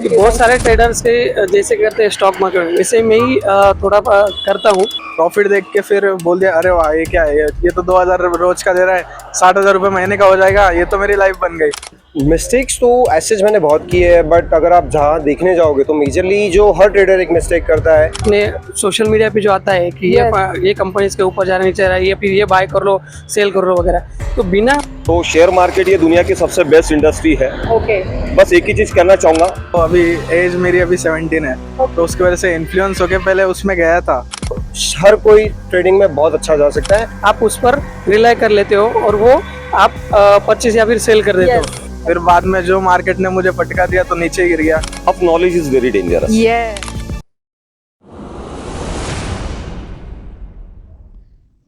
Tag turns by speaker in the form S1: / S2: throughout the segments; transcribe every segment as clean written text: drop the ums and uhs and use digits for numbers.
S1: बहुत सारे ट्रेडर्स के जैसे करते हैं स्टॉक मार्केट में, वैसे मैं ही थोड़ा करता हूँ।
S2: प्रॉफिट देख के फिर बोल दिया अरे वाह ये क्या है, ये तो 2000 रोज का दे रहा है, 60,000 रुपये महीने का हो जाएगा, ये तो मेरी लाइफ बन गई।
S3: मिस्टेक्स तो ऐसे मैंने बहुत की है, बट अगर आप जहाँ देखने जाओगे तो मेजरली जो हर ट्रेडर एक मिस्टेक करता है,
S1: अपने सोशल मीडिया पे जो आता है कि ये कंपनी इसके ऊपर जाना नहीं चाह रहा है, ये फिर ये बाय कर लो, सेल कर लो वगैरह, तो बिना
S3: तो शेयर मार्केट ये दुनिया की सबसे बेस्ट इंडस्ट्री है। बस एक ही चीज़ करना चाहूँगा,
S2: तो अभी एज मेरी अभी 17 है, तो उसकी वजह से इन्फ्लुएंस होके पहले उसमें गया था।
S3: हर कोई ट्रेडिंग में बहुत अच्छा जा सकता है।
S1: आप उस पर रिलाई कर लेते हो और वो आप परचेज या फिर सेल कर देते हो।
S2: फिर बाद में जो मार्केट ने मुझे पटका दिया तो नीचे गिर गया।
S3: Of knowledge is very dangerous.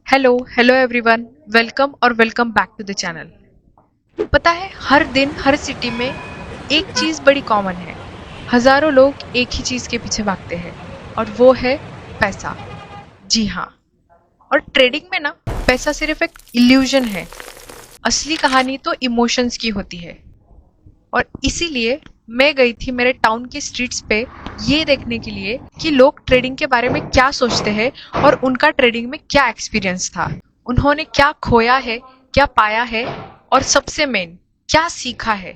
S4: Hello everyone, welcome back to the channel. पता है, हर दिन हर सिटी में एक चीज़ बड़ी कॉमन है। हज़ारों लोग एक ही चीज़ के पीछे भागते हैं और वो है पैसा। जी हाँ, और ट्रेडिंग में ना पैसा सिर्फ एक इल्यूजन है। असली कहानी तो इमोशंस की होती है। और इसीलिए मैं गई थी मेरे टाउन के स्ट्रीट्स पे ये देखने के लिए कि लोग ट्रेडिंग के बारे में क्या सोचते हैं और उनका ट्रेडिंग में क्या एक्सपीरियंस था, उन्होंने क्या खोया है, क्या पाया है और सबसे मेन क्या सीखा है।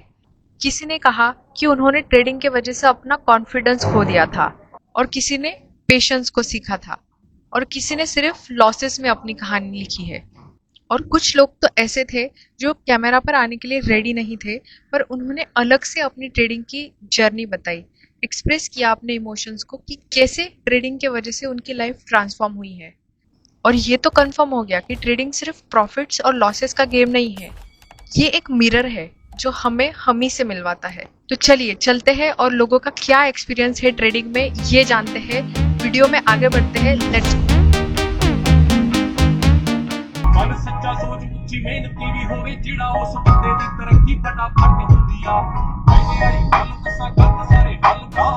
S4: किसी ने कहा कि उन्होंने ट्रेडिंग के वजह से अपना कॉन्फिडेंस खो दिया था, और किसी ने पेशेंस को सीखा था, और किसी ने सिर्फ लॉसेस में अपनी कहानी लिखी है। और कुछ लोग तो ऐसे थे जो कैमरा पर आने के लिए रेडी नहीं थे, पर उन्होंने अलग से अपनी ट्रेडिंग की जर्नी बताई, एक्सप्रेस किया अपने इमोशंस को कि कैसे ट्रेडिंग के वजह से उनकी लाइफ ट्रांसफॉर्म हुई है। और ये तो कंफर्म हो गया कि ट्रेडिंग सिर्फ प्रॉफिट्स और लॉसेस का गेम नहीं है, ये एक मिरर है जो हमें हम ही से मिलवाता है। तो चलिए चलते हैं और लोगों का क्या एक्सपीरियंस है ट्रेडिंग में ये जानते हैं। वीडियो में आगे बढ़ते हैं, लेट्स गो।
S5: ਮਨ ਸੱਚਾ ਸੋਚ ਉੱਚੀ ਮਿਹਨਤੀ ਵੀ ਹੋਵੇ ਜਿਹੜਾ ਉਸ ਬੰਦੇ ਦੀ ਤਰੱਕੀ ਫਟਾਫਟ ਹੁੰਦੀ ਆ। ਮੈਨੇ ਵਾਲੀ ਗੱਲ ਦੱਸਾਂ ਗੱਲ ਸਾਰੇ ਹੱਲ ਦਾ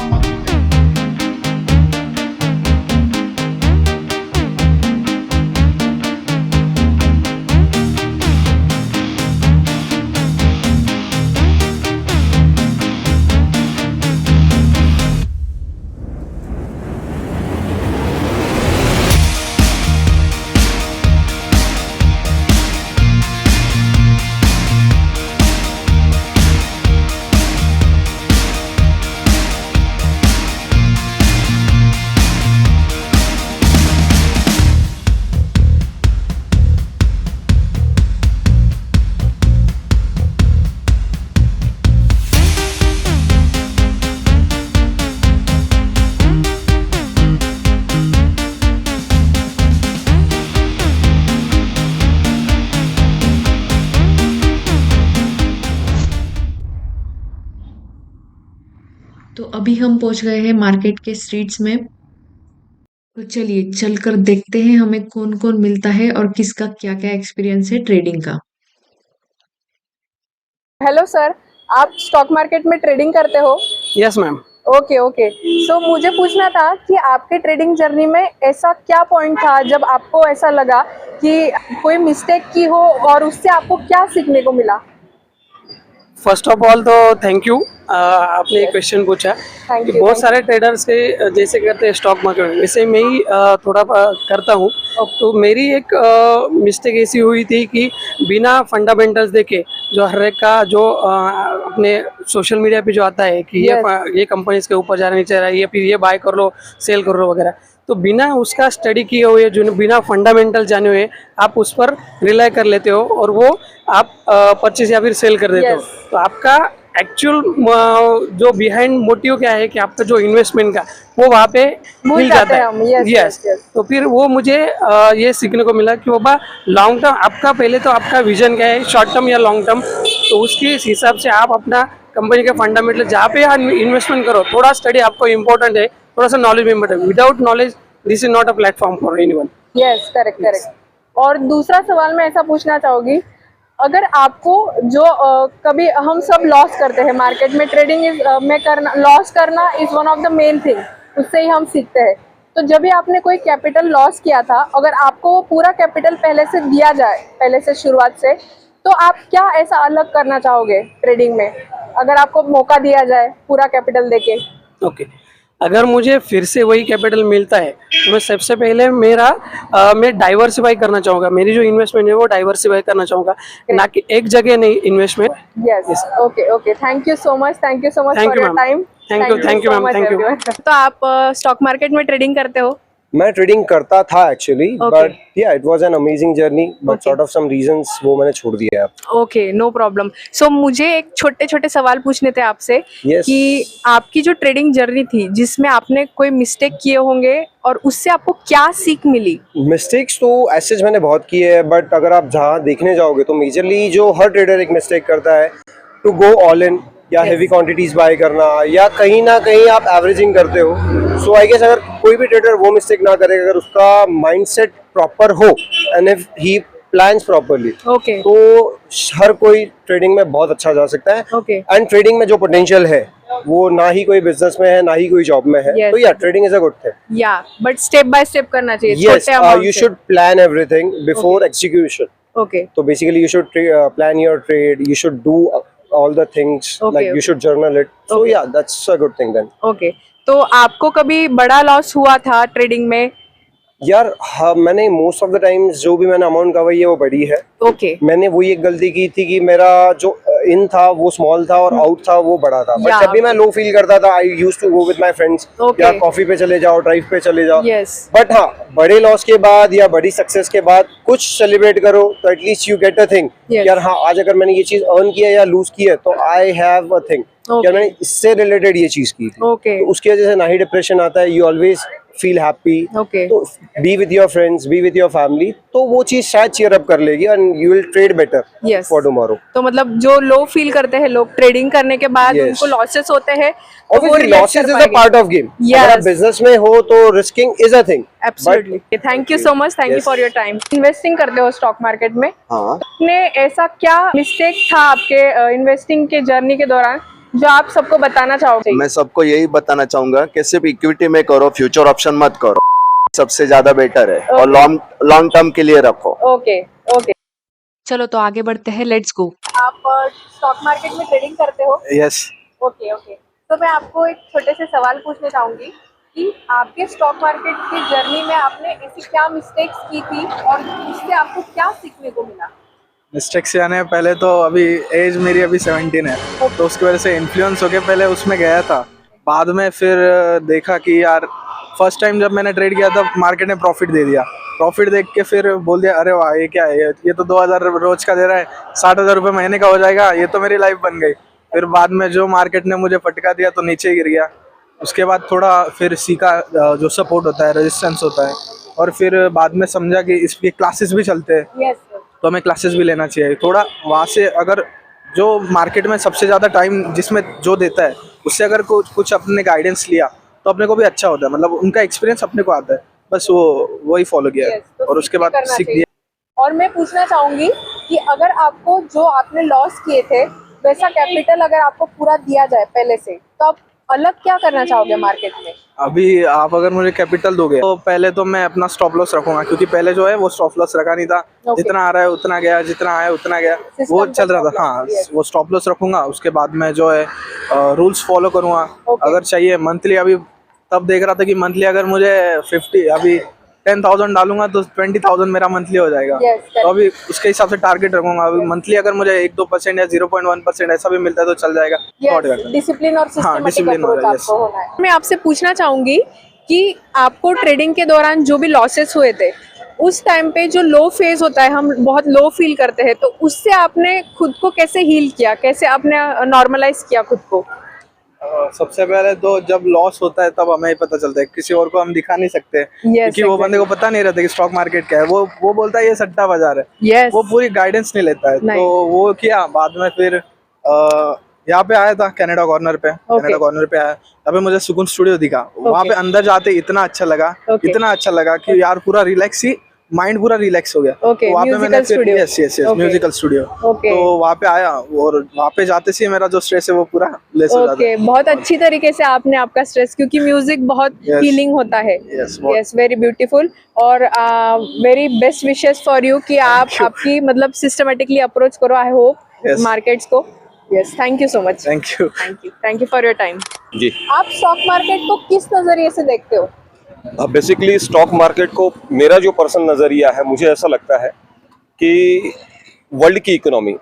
S6: तो अभी हम पहुंच गए हैं मार्केट के स्ट्रीट्स में। तो चलिए चलकर देखते हैं हमें कौन कौन मिलता है और किसका क्या क्या एक्सपीरियंस है ट्रेडिंग का।
S7: हेलो सर, आप स्टॉक मार्केट में ट्रेडिंग करते हो?
S1: Yes ma'am.
S7: ओके। सो मुझे पूछना था कि आपके ट्रेडिंग जर्नी में ऐसा क्या पॉइंट था जब आपको ऐसा लगा कि कोई मिस्टेक की हो और उससे आपको क्या सीखने को मिला?
S1: फर्स्ट ऑफ ऑल तो थैंक यू, आपने एक क्वेश्चन पूछा कि बहुत सारे ट्रेडर्स के जैसे करते हैं स्टॉक मार्केट में, वैसे मैं ही थोड़ा करता हूँ। तो मेरी एक मिस्टेक ऐसी हुई थी कि बिना फंडामेंटल्स देखे जो हर एक का जो अपने सोशल मीडिया पे जो आता है कि ये कंपनी इसके ऊपर जाना नहीं चाह रहा है, ये फिर ये बाय कर लो, सेल कर लो वगैरह, तो बिना उसका स्टडी किए हुए, जो बिना फंडामेंटल जाने हुए आप उस पर रिलाई कर लेते हो और वो आप परचेज या फिर सेल कर देते हो। तो आपका एक्चुअल जो बिहाइंड मोटिव क्या है कि आपका जो इन्वेस्टमेंट का वो वहाँ पे मिल जाता है। यस। तो फिर वो मुझे ये सीखने को मिला कि बाबा लॉन्ग टर्म आपका, पहले तो आपका विजन क्या है, शॉर्ट टर्म या लॉन्ग टर्म, तो उसके हिसाब से आप अपना कंपनी के फंडामेंटल जहाँ पे इन्वेस्टमेंट करो, थोड़ा स्टडी आपको इम्पोर्टेंट है, थोड़ा सा नॉलेज भी important. Without knowledge this is not a platform for anyone.
S7: Yes, correct. और दूसरा सवाल मैं ऐसा पूछना चाहूँगी, अगर आपको जो कभी हम सब लॉस करते हैं मार्केट में, ट्रेडिंग में करना, लॉस करना is one of the main thing, उससे ही हम सीखते हैं। तो जब भी आपने कोई कैपिटल लॉस किया था, अगर आपको वो पूरा कैपिटल पहले से दिया जाए, पहले से शुरुआत से, तो आप क्या ऐसा अलग करना चाहोगे ट्रेडिंग में? अगर आपको मौका दिया जाए पूरा कैपिटल देके?
S1: ओके, अगर मुझे फिर से वही कैपिटल मिलता है तो मैं सबसे पहले मैं डाइवर्सिफाई करना चाहूँगा। मेरी जो इन्वेस्टमेंट है वो डाइवर्सिफाई करना चाहूँगा, ना कि एक जगह नहीं investment.
S7: Yes, okay okay, thank you so much
S1: Thank
S7: for
S1: you,
S7: your
S1: ma'am.
S7: Time.
S1: Thank you, ma'am. Thank you.
S7: तो आप स्टॉक मार्केट में ट्रेडिंग करते हो?
S3: मैं ट्रेडिंग करता था actually,
S7: Okay.
S3: But yeah it was an amazing journey, but
S7: Okay.
S3: Sort of some reasons वो मैंने छोड़ दिया है अब।
S7: Okay, no problem. सो मुझे एक छोटे छोटे सवाल पूछने थे आपसे
S3: Yes.
S7: कि आपकी जो ट्रेडिंग जर्नी थी जिसमें आपने कोई मिस्टेक किए होंगे और उससे आपको क्या सीख मिली?
S3: मिस्टेक्स तो ऐसे मैंने बहुत किए हैं, बट अगर आप जहाँ देखने जाओगे तो मेजरली जो हर ट्रेडर एक मिस्टेक करता है, टू गो ऑल इन या हेवी क्वांटिटीज बाय करना, या कहीं ना कहीं आप एवरेजिंग करते हो। सो आई गेस अगर कोई भी ट्रेडर वो मिस्टेक ना करे, अगर उसका माइंडसेट प्रॉपर हो and if he plans properly,
S7: okay
S3: तो हर कोई ट्रेडिंग में बहुत अच्छा जा सकता है।
S7: ओके,
S3: एंड ट्रेडिंग में जो पोटेंशियल है वो ना ही कोई बिजनेस में है, ना ही कोई जॉब में है।
S7: Yes.
S3: तो या trading is a good thing.
S7: या बट स्टेप बाय स्टेप करना चाहिए,
S3: यस,
S7: छोटे अमाउंट
S3: यू
S7: से।
S3: Should plan everything before execution.
S7: Okay
S3: So basically, you should plan your trade. You should do all the things.
S7: Okay,
S3: Like you
S7: okay.
S3: should journal it. So
S7: Okay.
S3: yeah, that's a good thing then.
S7: Okay, तो आपको कभी बड़ा loss हुआ था trading में?
S3: यार हाँ, मैंने मोस्ट ऑफ द टाइम्स जो भी मैंने अमाउंट कमाई है वो बड़ी है।
S7: ओके
S3: मैंने वही एक गलती की थी कि मेरा जो इन था वो स्मॉल था और आउट था वो बड़ा था। बट
S7: Yeah,
S3: जब भी मैं लो फील करता था, I used to go with my friends,
S7: Okay.
S3: या कॉफी पे चले जाओ, ड्राइव पे चले जाओ।
S7: यस
S3: बट हाँ, बड़े लॉस के बाद या बड़ी सक्सेस के बाद कुछ सेलिब्रेट करो तो at least you get a thing.
S7: Yes.
S3: यार हाँ, आज अगर मैंने ये चीज अर्न किया या लूज की है तो I have a thing.
S7: Okay.
S3: यार मैंने इससे रिलेटेड ये चीज की थी।
S7: ओके
S3: तो उसकी वजह से ना ही डिप्रेशन आता है, you always feel happy.
S7: Okay
S3: तो be with your friends, be with your family, तो वो चीज शायद चीयर अप कर लेगी and you will trade better
S7: Yes.
S3: For tomorrow.
S7: तो मतलब जो लो फील करते हैं लोग ट्रेडिंग करने के बाद,
S3: Yes.
S7: उनको लॉसेस होते हैं तो वो
S3: Obviously,
S7: रिलैक्स
S3: losses
S7: कर
S3: is a
S7: पाएंगे।
S3: part of game.
S7: Yes.
S3: अगर आप बिजनेस में हो तो risking is a thing.
S7: Absolutely, thank you so much, thank you
S3: Yes.
S7: For your time. Investing करते हो स्टॉक मार्केट में,
S3: हाँ,
S7: आपने ऐसा क्या मिस्टेक था आपके इन्वेस्टिंग के जर्नी के दौरान जो आप सबको बताना चाहोगे?
S8: मैं सबको यही बताना चाहूंगा कि सिर्फ इक्विटी में करो, फ्यूचर ऑप्शन मत करो, सबसे ज्यादा बेटर है। और लॉन्ग टर्म के लिए रखो।
S7: ओके ओके,
S6: चलो तो आगे बढ़ते हैं, लेट्स गो।
S7: आप स्टॉक मार्केट में ट्रेडिंग करते हो?
S2: यस।
S7: ओके ओके, तो मैं आपको एक छोटे से सवाल पूछना चाहूंगी कि आपके स्टॉक मार्केट की जर्नी में आपने ऐसी क्या मिस्टेक्स की थी और उससे आपको क्या सीखने को मिला?
S2: मिस्टेक्स यानी पहले तो अभी एज मेरी अभी 17 है, तो उसकी वजह से इन्फ्लुएंस होके पहले उसमें गया था। बाद में फिर देखा कि यार फर्स्ट टाइम जब मैंने ट्रेड किया था मार्केट ने प्रॉफिट दे दिया। प्रॉफिट देख के फिर बोल दिया अरे वाह ये क्या है, ये तो 2000 रोज का दे रहा है, 60,000 रुपये महीने का हो जाएगा, ये तो मेरी लाइफ बन गई। फिर बाद में जो मार्केट ने मुझे फटका दिया तो नीचे गिर गया। उसके बाद थोड़ा फिर सीखा जो सपोर्ट होता है, रेजिस्टेंस होता है, और फिर बाद में समझा कि इसके क्लासेस भी चलते हैं
S7: यस
S2: तो हमें क्लासेस भी लेना चाहिए। थोड़ा वहाँ से अगर जो मार्केट में सबसे ज़्यादा टाइम जिसमें जो देता है उससे अगर कुछ अपने गाइडेंस लिया तो अपने को भी अच्छा होता है, मतलब उनका एक्सपीरियंस अपने को आता है, बस वही फॉलो किया है।
S7: Yes, तो
S2: और उसके बाद
S7: करना
S2: सीख
S7: चाहिए।
S2: लिया।
S7: और मैं पूछना चाहूंगी कि अगर आपको जो आपने लॉस किए थे वैसा कैपिटल अगर आपको पूरा दिया जाए पहले से, तो आप अलग क्या करना चाहोगे मार्केट में?
S2: अभी आप अगर मुझे कैपिटल दोगे तो पहले तो मैं अपना स्टॉप लॉस रखूंगा, क्योंकि पहले जो है वो स्टॉप लॉस रखा नहीं था।
S7: Okay.
S2: जितना आ रहा है उतना गया, जितना आया उतना गया,
S7: System
S2: वो
S7: का
S2: चल रहा
S7: stop
S2: था। हाँ,
S7: loss, yes.
S2: वो स्टॉप लॉस रखूंगा। उसके बाद मैं जो है रूल्स फॉलो करूंगा।
S7: Okay.
S2: अगर चाहिए मंथली, अभी तब देख रहा था कि मंथली अगर मुझे 10,000 डालूंगा तो 20,000 मेरा मंथली हो जाएगा।
S7: Yes, correct.
S2: तो अभी उसके हिसाब से टारगेट रखूंगा। अभी मंथली अगर मुझे 1-2% या 0.1% ऐसा भी मिलता है तो चल जाएगा। Thought करता है।
S7: डिसिप्लिन और सिस्टमैटिक
S2: discipline
S7: अप्रोच
S2: होना है, yes.
S7: आपको होना है। मैं आपसे पूछना चाहूंगी कि आपको ट्रेडिंग के दौरान जो भी लॉसेस हुए थे उस टाइम पे जो लो फेज होता है, हम बहुत लो फील करते हैं, तो उससे आपने खुद को कैसे हील किया, कैसे आपने नॉर्मलाइज किया खुद को?
S2: सबसे पहले तो जब लॉस होता है तब हमें ही पता चलता है, किसी और को हम दिखा नहीं सकते, क्योंकि वो बंदे को पता नहीं रहता कि स्टॉक मार्केट क्या है। वो बोलता है ये सट्टा बाजार है,
S7: यस
S2: वो पूरी गाइडेंस नहीं लेता है।
S7: नहीं।
S2: तो वो किया। बाद में फिर यहाँ पे आया था कनाडा कॉर्नर पे। कनाडा कॉर्नर पे आया, तभी मुझे सुकून स्टूडियो दिखा। वहाँ पे अंदर जाते इतना अच्छा लगा,
S7: Okay.
S2: इतना अच्छा लगा कि यार पूरा रिलैक्स ही, माइंड पूरा रिलैक्स हो गया।
S7: Okay,
S2: तो वहाँ पे
S7: musical
S2: मैंने फिर
S7: studio.
S2: Yes
S7: Okay.
S2: Musical studio.
S7: Okay.
S2: तो वहाँ पे आया और वहाँ पे जाते से मेरा जो स्ट्रेस है वो पूरा लेस हो जाता
S7: ओके,
S2: है।
S7: बहुत अच्छी तरीके से आपने आपका स्ट्रेस, क्योंकि म्यूजिक बहुत
S2: Yes.
S7: हीलिंग होता है।
S2: Yes, बहुत।
S7: Yes, very beautiful. और very best wishes for you कि आप आपकी मतलब सिस्टमेटिकली अप्रोच करो, आई होप
S2: Yes.
S7: मार्केट्स को। Yes, thank you so much.
S2: Thank you.
S7: Thank you for your time.
S9: जी
S7: आप स्टॉक मार्केट को किस नजरिए से देखते हो?
S9: बेसिकली स्टॉक मार्केट को मेरा जो पर्सनल नज़रिया है, मुझे ऐसा लगता है कि वर्ल्ड की इकोनॉमी,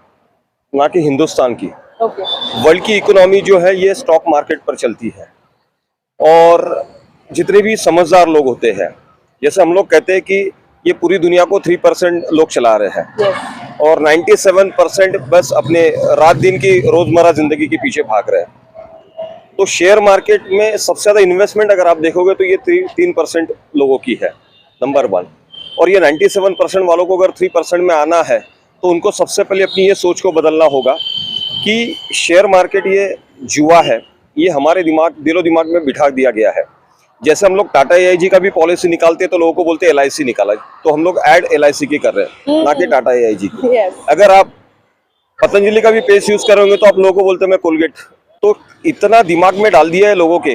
S9: ना कि हिंदुस्तान की,
S7: ओके,
S9: वर्ल्ड की इकोनॉमी जो है ये स्टॉक मार्केट पर चलती है। और जितने भी समझदार लोग होते हैं, जैसे हम लोग कहते हैं कि ये पूरी दुनिया को 3% लोग चला रहे हैं
S7: यस,
S9: और 97% बस अपने रात दिन की रोजमर्रा जिंदगी के पीछे भाग रहे हैं। तो शेयर मार्केट में सबसे ज्यादा इन्वेस्टमेंट अगर आप देखोगे तो ये 3% लोगों की है, नंबर 1। और ये 97% वालों को अगर 3% में आना है तो उनको सबसे पहले अपनी ये सोच को बदलना होगा कि शेयर मार्केट ये जुआ है, ये हमारे दिलो दिमाग में बिठा दिया गया है। जैसे हम लोग टाटा AIG का भी पॉलिसी निकालते हैं तो लोगों को बोलते हैं LIC निकाला, तो हम लोग ऐड LIC की कर रहे हैं, ना कि टाटा AIG की।
S7: यस,
S9: अगर आप पतंजलि का भी पेस्ट यूज करोगे तो आप लोगों को बोलते हैं मैं कोलगेट। तो इतना दिमाग में डाल दिया है लोगों के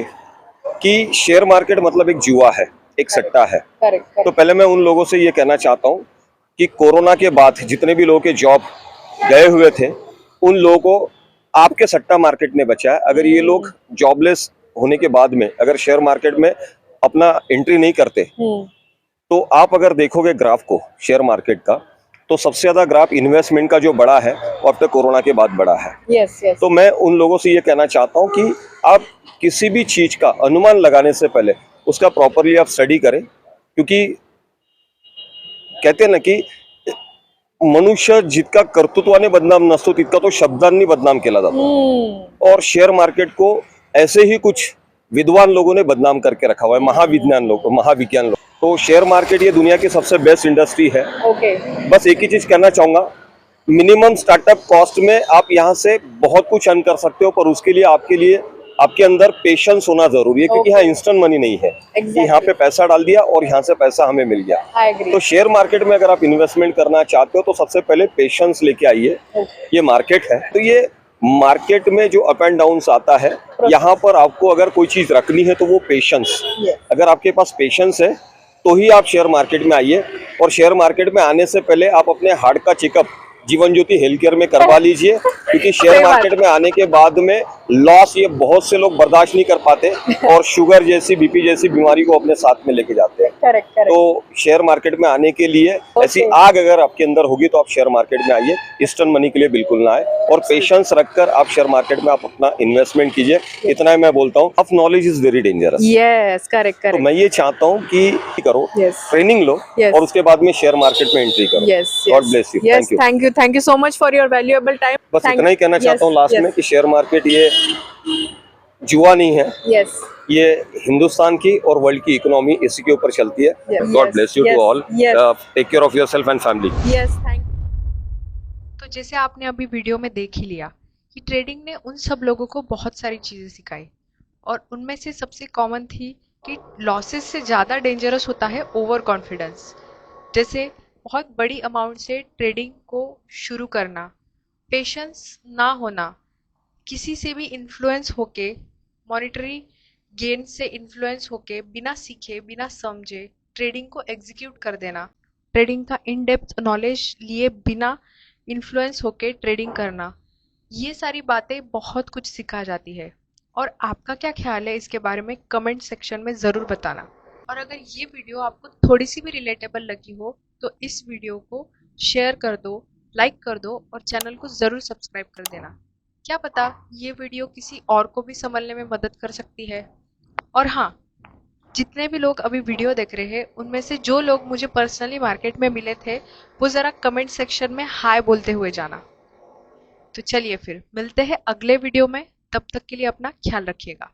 S9: कि शेयर मार्केट मतलब एक जुआ है, एक सट्टा है।
S7: करेक्ट,
S9: तो पहले मैं उन लोगों से ये कहना चाहता हूँ कि कोरोना के बाद जितने भी लोगों के जॉब गए हुए थे, उन लोगों को आपके सट्टा मार्केट ने बचाया। अगर ये लोग जॉबलेस होने के बाद में अगर शेयर मार्केट में अपना एंट्री नहीं करते तो आप अगर देखोगे ग्राफ को शेयर मार्केट का, तो सबसे ज्यादा ग्राफ इन्वेस्टमेंट का जो बड़ा है वो अब तक कोरोना के बाद बड़ा है।
S7: यस, यस,
S9: तो मैं उन लोगों से ये कहना चाहता हूँ कि आप किसी भी चीज का अनुमान लगाने से पहले उसका प्रॉपरली आप स्टडी करें, क्योंकि कहते हैं ना कि मनुष्य जितका कर्तृत्वाने बदनाम नसतो तितका तो शब्दांनी बदनाम केला जातो। और शेयर मार्केट को ऐसे ही कुछ विद्वान लोगों ने बदनाम करके रखा हुआ है, महाविज्ञान लोग। तो शेयर मार्केट ये दुनिया की सबसे बेस्ट इंडस्ट्री है।
S7: ओके,
S9: बस एक ही चीज कहना चाहूंगा, मिनिमम स्टार्टअप कॉस्ट में आप यहाँ से बहुत कुछ अर्न कर सकते हो, पर उसके लिए आपके अंदर पेशेंस होना जरूरी है, क्योंकि यहाँ इंस्टेंट मनी नहीं है कि यहाँ पे पैसा डाल दिया और यहाँ से पैसा हमें मिल गया।
S7: I agree.
S9: तो शेयर मार्केट में अगर आप इन्वेस्टमेंट करना चाहते हो तो सबसे पहले पेशेंस लेके आइए। ये मार्केट है, तो ये मार्केट में जो अप एंड डाउन आता है, यहाँ पर आपको अगर कोई चीज रखनी है तो वो पेशेंस। अगर आपके पास पेशेंस है तो ही आप शेयर मार्केट में आइए। और शेयर मार्केट में आने से पहले आप अपने हार्ट का checkup Jeevan Jyoti health care में करवा लीजिए, क्योंकि शेयर मार्केट में आने के बाद में लॉस ये बहुत से लोग बर्दाश्त नहीं कर पाते और शुगर जैसी BP जैसी बीमारी को अपने साथ में लेके जाते हैं।
S7: Correct, correct.
S9: तो शेयर मार्केट में आने के लिए ऐसी आग अगर आपके अंदर होगी तो आप शेयर मार्केट में आइए, इंस्टेंट मनी के लिए बिल्कुल ना आए। और पेशेंस रखकर आप शेयर मार्केट में आप अपना इन्वेस्टमेंट कीजिए। इतना ही मैं बोलता हूँ। Of knowledge is very dangerous.
S7: Yes, correct,
S9: तो
S7: करेक्ट।
S9: मैं ये चाहता हूँ कि करो, ट्रेनिंग लो और उसके बाद में शेयर मार्केट में एंट्री करो। God bless you.
S7: Thank you so much for your valuable time.
S9: बस इतना ही कहना चाहता हूँ लास्ट में कि शेयर मार्केट ये जुआ नहीं है।
S7: यस,
S9: ये हिंदुस्तान की और वर्ल्ड की इकोनॉमी इसी के ऊपर चलती है। God bless you to all. Take care of yourself and family.
S7: Yes, thank.
S4: तो जैसे आपने अभी वीडियो में देख ही लिया कि ट्रेडिंग ने उन सब लोगों को बहुत सारी चीज़ें सिखाई, और उनमें से सबसे कॉमन थी कि लॉसेस से ज़्यादा डेंजरस होता है ओवर कॉन्फिडेंस। जैसे बहुत बड़ी अमाउंट से ट्रेडिंग को शुरू करना, पेशेंस ना होना, किसी से भी इन्फ्लुएंस होके, मॉनिटरी गेन से इन्फ्लुएंस होके बिना सीखे बिना समझे ट्रेडिंग को एग्जीक्यूट कर देना, ट्रेडिंग का इन डेप्थ नॉलेज लिए बिना इन्फ्लुएंस होके ट्रेडिंग करना, ये सारी बातें बहुत कुछ सिखा जाती है। और आपका क्या ख्याल है इसके बारे में कमेंट सेक्शन में ज़रूर बताना। और अगर ये वीडियो आपको थोड़ी सी भी रिलेटेबल लगी हो तो इस वीडियो को शेयर कर दो, लाइक कर दो और चैनल को ज़रूर सब्सक्राइब कर देना। क्या पता ये वीडियो किसी और को भी समझने में मदद कर सकती है। और हाँ, जितने भी लोग अभी वीडियो देख रहे हैं उनमें से जो लोग मुझे पर्सनली मार्केट में मिले थे वो ज़रा कमेंट सेक्शन में हाय बोलते हुए जाना। तो चलिए फिर मिलते हैं अगले वीडियो में, तब तक के लिए अपना ख्याल रखिएगा।